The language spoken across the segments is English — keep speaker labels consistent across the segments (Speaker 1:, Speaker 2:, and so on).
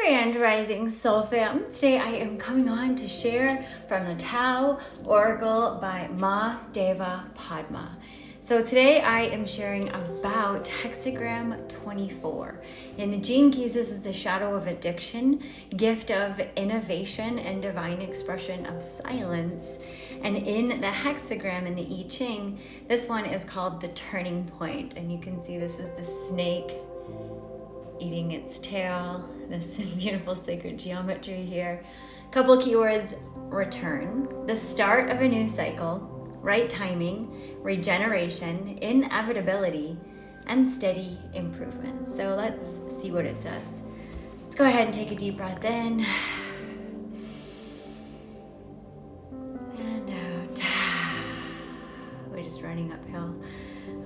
Speaker 1: Grand Rising Soul Fam. Today I am coming on to share from the Tao Oracle by Ma Deva Padma. So today I am sharing about hexagram 24. In the Gene Keys, this is the shadow of addiction, gift of innovation, and divine expression of silence. And in the hexagram in the I Ching, this one is called the turning point. And you can see this is the snake eating its tail, this beautiful sacred geometry here. Couple keywords: return, the start of a new cycle, right timing, regeneration, inevitability, and steady improvement. So let's see what it says. Let's go ahead and take a deep breath in and out. We're just running uphill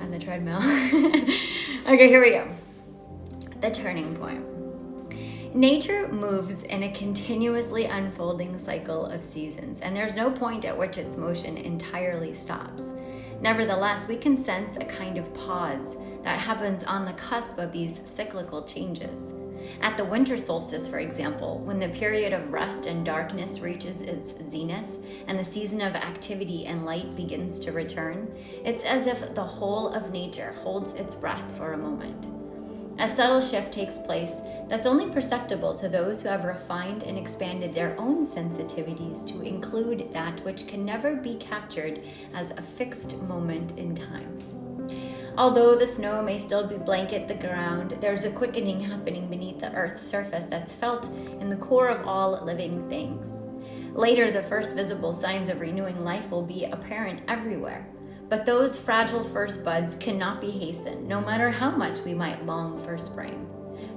Speaker 1: on the treadmill. Okay, here we go. The turning point. Nature moves in a continuously unfolding cycle of seasons, and there's no point at which its motion entirely stops. Nevertheless, we can sense a kind of pause that happens on the cusp of these cyclical changes. At the winter solstice, for example, when the period of rest and darkness reaches its zenith and the season of activity and light begins to return, it's as if the whole of nature holds its breath for a moment. A subtle shift takes place that's only perceptible to those who have refined and expanded their own sensitivities to include that which can never be captured as a fixed moment in time. Although the snow may still blanket the ground, there's a quickening happening beneath the earth's surface that's felt in the core of all living things. Later, the first visible signs of renewing life will be apparent everywhere. But those fragile first buds cannot be hastened, no matter how much we might long for spring.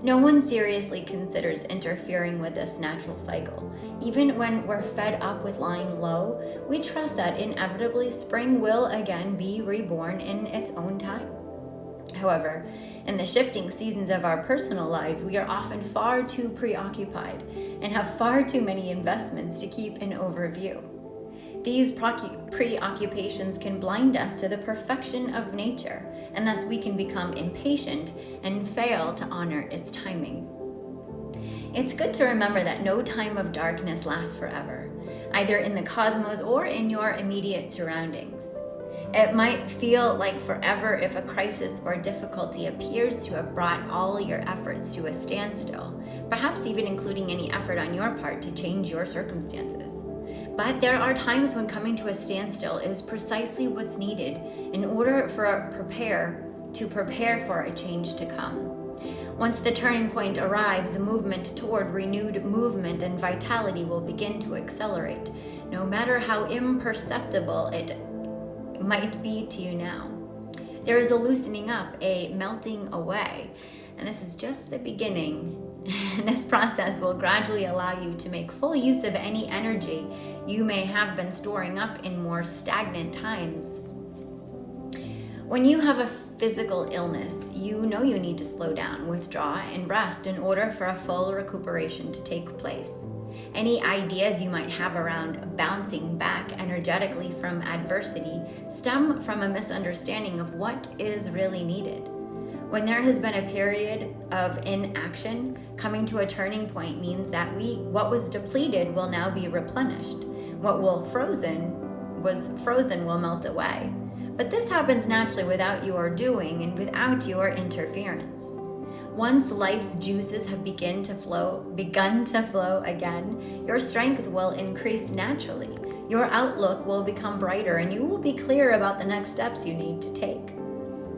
Speaker 1: No one seriously considers interfering with this natural cycle. Even when we're fed up with lying low, we trust that inevitably spring will again be reborn in its own time. However, in the shifting seasons of our personal lives, we are often far too preoccupied and have far too many investments to keep in overview. These preoccupations can blind us to the perfection of nature, and thus we can become impatient and fail to honor its timing. It's good to remember that no time of darkness lasts forever, either in the cosmos or in your immediate surroundings. It might feel like forever if a crisis or difficulty appears to have brought all your efforts to a standstill, perhaps even including any effort on your part to change your circumstances. But there are times when coming to a standstill is precisely what's needed in order to prepare for a change to come. Once the turning point arrives, the movement toward renewed movement and vitality will begin to accelerate, no matter how imperceptible it might be to you now. There is a loosening up, a melting away, and this is just the beginning. This process will gradually allow you to make full use of any energy you may have been storing up in more stagnant times. When you have a physical illness, you know you need to slow down, withdraw, and rest in order for a full recuperation to take place. Any ideas you might have around bouncing back energetically from adversity stem from a misunderstanding of what is really needed. When there has been a period of inaction, coming to a turning point means that what was depleted will now be replenished. What was frozen will melt away. But this happens naturally without your doing and without your interference. Once life's juices have begun to flow again, your strength will increase naturally. Your outlook will become brighter, and you will be clear about the next steps you need to take.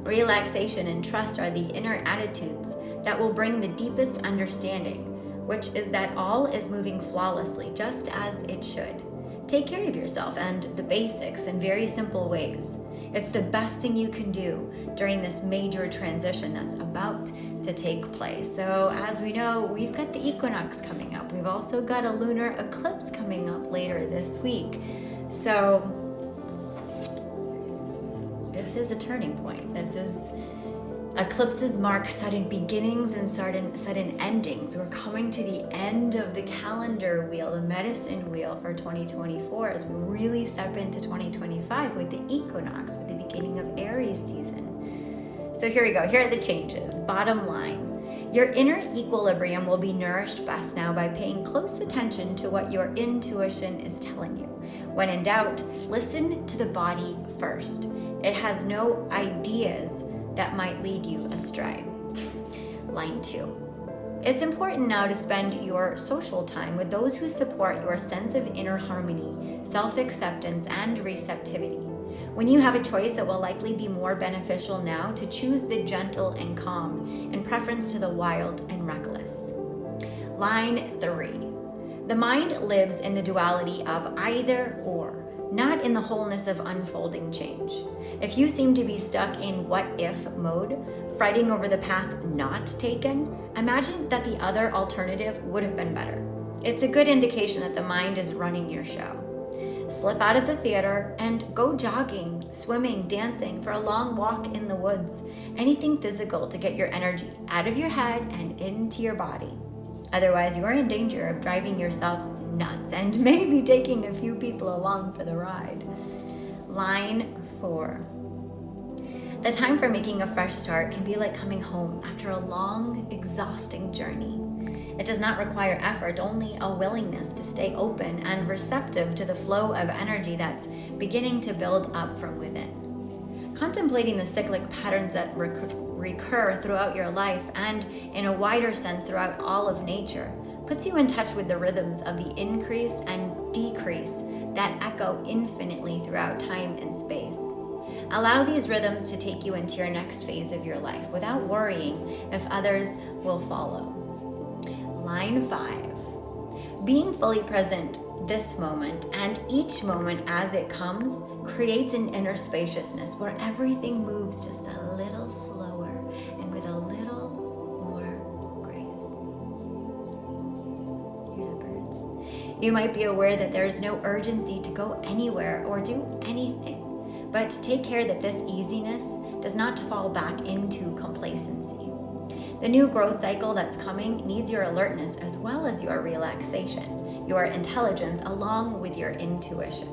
Speaker 1: Relaxation and trust are the inner attitudes that will bring the deepest understanding, which is that all is moving flawlessly, just as it should. Take care of yourself and the basics in very simple ways. It's the best thing you can do during this major transition that's about to take place. So as we know, we've got the equinox coming up. We've also got a lunar eclipse coming up later this week. So this is a turning point. Eclipses mark sudden beginnings and sudden endings. We're coming to the end of the calendar wheel, the medicine wheel for 2024, as we really step into 2025 with the equinox, with the beginning of Aries season. So here we go. Here are the changes. Bottom line, Your inner equilibrium will be nourished best now by paying close attention to what your intuition is telling you. When in doubt, listen to the body first. It has no ideas that might lead you astray. Line 2. It's important now to spend your social time with those who support your sense of inner harmony, self-acceptance, and receptivity. When you have a choice, it will likely be more beneficial now to choose the gentle and calm in preference to the wild and reckless. Line 3. The mind lives in the duality of either or, not in the wholeness of unfolding change. If you seem to be stuck in what-if mode, fretting over the path not taken, imagine that the other alternative would have been better. It's a good indication that the mind is running your show. Slip out of the theater and go jogging, swimming, dancing, for a long walk in the woods. Anything physical to get your energy out of your head and into your body. Otherwise, you are in danger of driving yourself nuts and maybe taking a few people along for the ride. Line 4. The time for making a fresh start can be like coming home after a long, exhausting journey. It does not require effort, only a willingness to stay open and receptive to the flow of energy that's beginning to build up from within. Contemplating the cyclic patterns that recur throughout your life and, in a wider sense, throughout all of nature, puts you in touch with the rhythms of the increase and decrease that echo infinitely throughout time and space. Allow these rhythms to take you into your next phase of your life without worrying if others will follow. Line 5. Being fully present this moment and each moment as it comes creates an inner spaciousness where everything moves just a little slower and with a little more grace. Hear the birds? You might be aware that there is no urgency to go anywhere or do anything. But take care that this easiness does not fall back into complacency. The new growth cycle that's coming needs your alertness as well as your relaxation, your intelligence along with your intuition.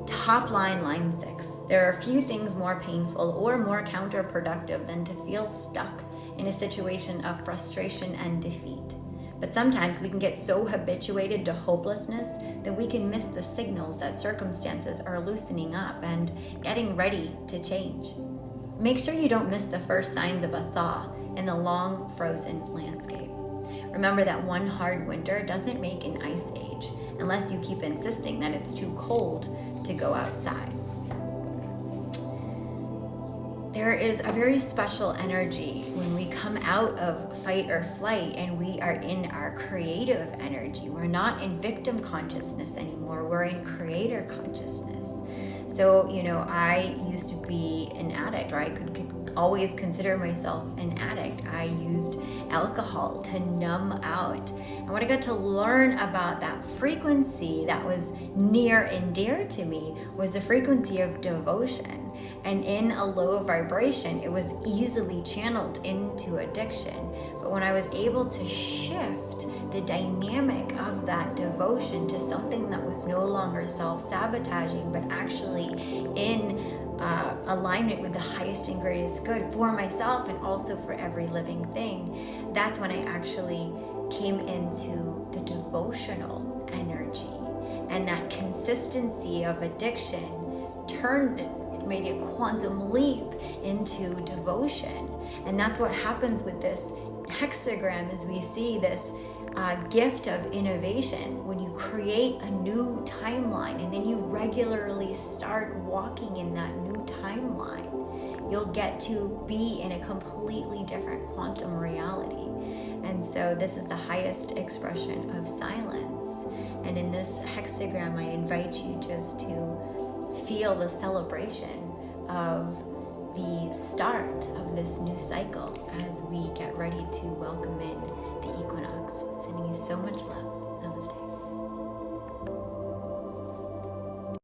Speaker 1: Top line, line 6. There are few things more painful or more counterproductive than to feel stuck in a situation of frustration and defeat. But sometimes we can get so habituated to hopelessness that we can miss the signals that circumstances are loosening up and getting ready to change. Make sure you don't miss the first signs of a thaw in the long frozen landscape. Remember that one hard winter doesn't make an ice age unless you keep insisting that it's too cold to go outside. There is a very special energy when we come out of fight or flight and we are in our creative energy. We're not in victim consciousness anymore. We're in creator consciousness. So, I used to be an addict, or I could always consider myself an addict. I used alcohol to numb out. And when I got to learn about that frequency that was near and dear to me was the frequency of devotion. And in a low vibration, it was easily channeled into addiction. But when I was able to shift the dynamic of that devotion to something that was no longer self-sabotaging, but actually in alignment with the highest and greatest good for myself and also for every living thing, that's when I actually came into the devotional energy. And that consistency of addiction made a quantum leap into devotion. And that's what happens with this hexagram, is we see this gift of innovation. When you create a new timeline and then you regularly start walking in that new timeline, you'll get to be in a completely different quantum reality. And so this is the highest expression of silence. And in this hexagram, I invite you just to feel the celebration of the start of this new cycle as we get ready to welcome in the equinox. Sending you so much love.